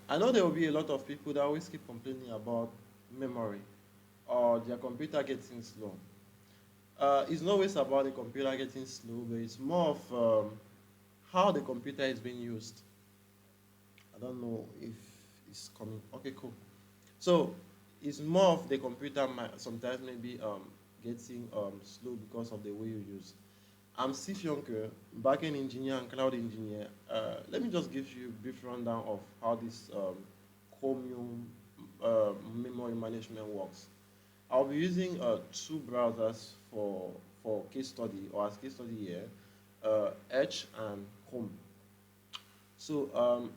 I know there will be a lot of people that always keep complaining about memory or their computer getting slow. It's not always about the computer getting slow, but it's more of how the computer is being used. I don't know if it's coming. Okay, cool. So it's more of the computer might sometimes maybe getting slow because of the way you use. I'm Steve Yonker, backend engineer and cloud engineer. Let me just give you a brief rundown of how this Chromium memory management works. I'll be using two browsers for case study or as case study here, Edge and Chrome. So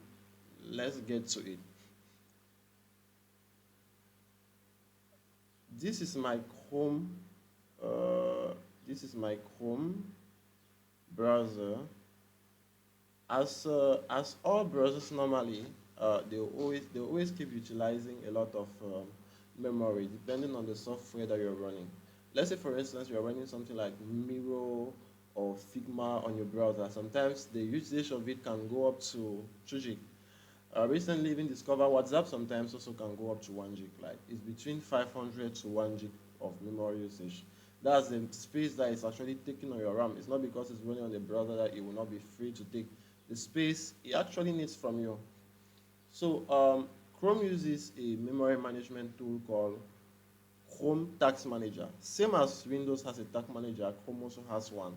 let's get to it. This is my Chrome. Uh, this is my Chrome browser. As all browsers normally, they always keep utilizing a lot of memory depending on the software that you're running. Let's say for instance you're running something like Miro or Figma on your browser. Sometimes the usage of it can go up to 2 gig. Recently even discovered WhatsApp sometimes also can go up to 1 gig. Like it's between 500 to 1 gig of memory usage. That's the space that is actually taking on your RAM. It's not because it's running on the browser that it will not be free to take the space it actually needs from you. So Chrome uses a memory management tool called Chrome Task Manager. Same as Windows has a task manager, Chrome also has one.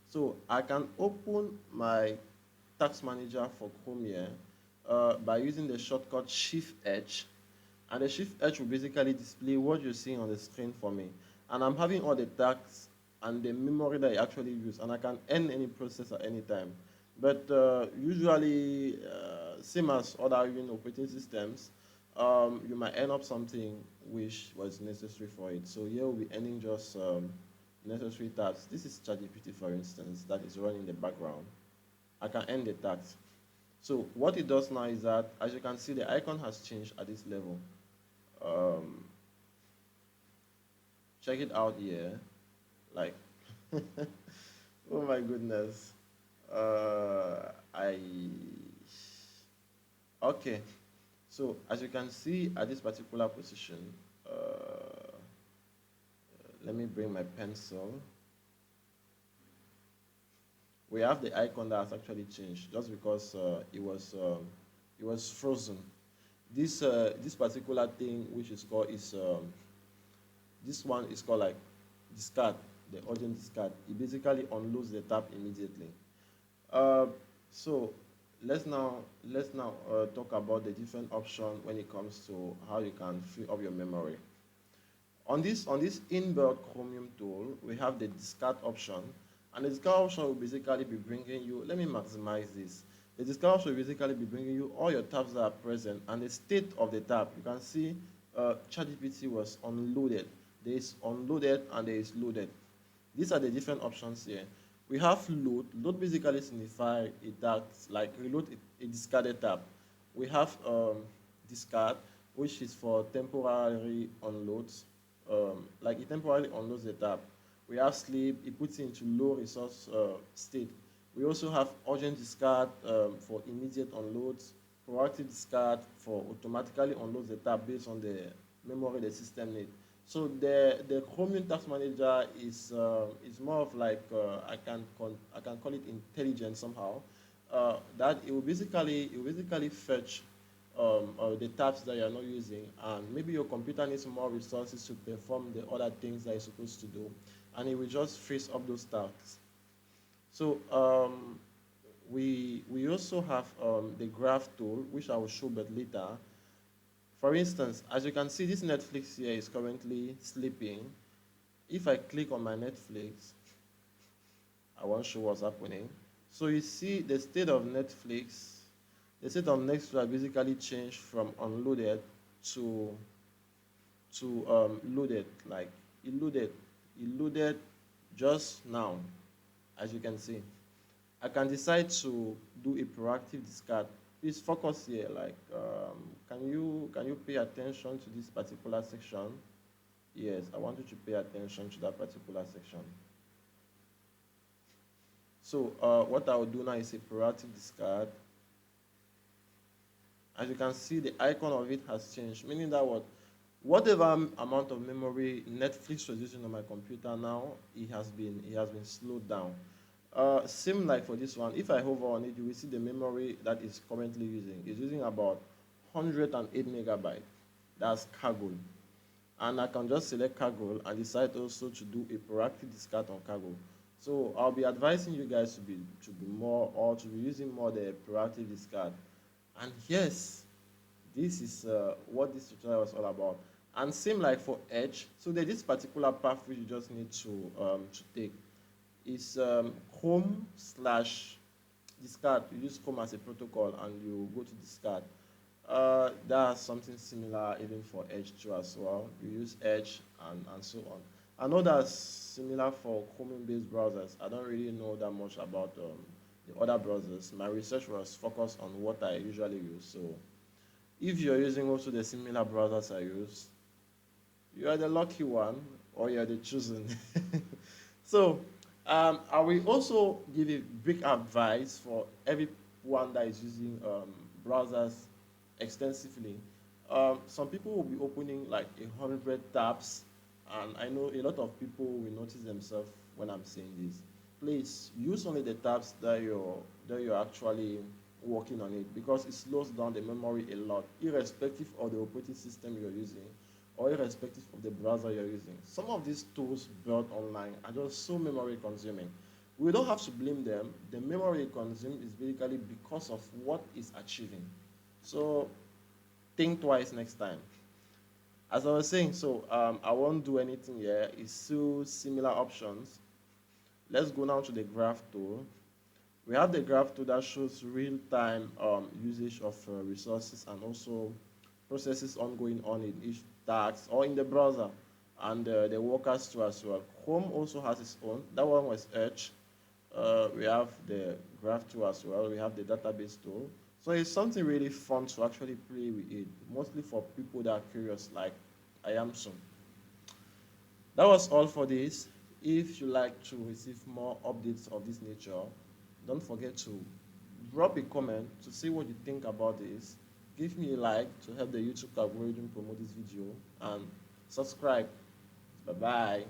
So I can open my task manager for Chrome here by using the shortcut Shift H, and the Shift H will basically display what you're seeing on the screen for me. And I'm having all the tasks and the memory that I actually use, and I can end any process at any time. But usually, same as other even operating systems, you might end up something which was necessary for it. So here we'll be ending just necessary tasks. This is ChatGPT, for instance, that is running in the background. I can end the task. So what it does now is that, as you can see, the icon has changed at this level. Um, Check it out here. Like, oh my goodness. I okay. So as you can see at this particular position, let me bring my pencil. We have the icon that has actually changed just because it was frozen. This particular thing which is called is this one is called like discard, the urgent discard. It basically unloads the tab immediately. Uh, so let's now talk about the different options when it comes to how you can free up your memory. On this inbuilt Chromium tool, we have the discard option, and the discard option will basically be bringing you. Let me maximize this. The discard option will basically be bringing you all your tabs that are present and the state of the tab. You can see ChatGPT was unloaded. There is unloaded and there is loaded. These are the different options here. We have load. Load basically signifies a task like reload a discarded tab. We have discard, which is for temporary unloads. Like it temporarily unloads the tab. We have sleep. It puts it into low resource state. We also have urgent discard for immediate unloads. Proactive discard for automatically unloads the tab based on the memory the system needs. So the Chromium Task Manager is more of like I can call it intelligent somehow. That it will basically fetch the tabs that you're not using, and maybe your computer needs more resources to perform the other things that it's supposed to do, and it will just freeze up those tasks. So we also have the graph tool, which I will show but later. For instance, as you can see, this Netflix here is currently sleeping. If I click on my Netflix, I want to show what's happening. So you see the state of Netflix basically changed from unloaded to loaded. Like it loaded just now, as you can see. I can decide to do a proactive discard. Please focus here. Like, can you pay attention to this particular section? Yes, I want you to pay attention to that particular section. So what I will do now is a proactive discard. As you can see, the icon of it has changed, meaning that whatever amount of memory Netflix was using on my computer now, it has been slowed down. Same like for this one, if I hover on it, you will see the memory that is currently using. It's using about 108 megabyte. That's cargo. And I can just select cargo and decide also to do a proactive discard on cargo. So I'll be advising you guys to be more or to be using more the proactive discard. And yes, this is what this tutorial was all about. And same like for edge, so there's this particular path which you just need to take. Is home slash discard. You use home as a protocol and you go to discard. That's something similar even for edge too as well. You use edge and so on. I know that's similar for Chrome based browsers. I don't really know that much about the other browsers. My research was focused on what I usually use. So if you're using also the similar browsers I use, you are the lucky one or you're the chosen. So I will also give a big advice for everyone that is using browsers extensively. Some people will be opening like 100 tabs, and I know a lot of people will notice themselves when I'm saying this. Please use only the tabs that you're actually working on it, because it slows down the memory a lot, irrespective of the operating system you're using or irrespective of the browser you're using. Some of these tools built online are just so memory consuming. We don't have to blame them. The memory consumed is basically because of what it's achieving. So think twice next time. As I was saying, so I won't do anything here. It's still similar options. Let's go now to the graph tool. We have the graph tool that shows real-time usage of resources and also processes ongoing on in each task or in the browser, and the workers too as well. Chrome also has its own. That one was Edge. We have the graph tool as well. We have the database tool. So it's something really fun to actually play with it, mostly for people that are curious, like I am soon. That was all for this. If you like to receive more updates of this nature, don't forget to drop a comment to see what you think about this. Give me a like to help the YouTube algorithm promote this video and subscribe. Bye bye.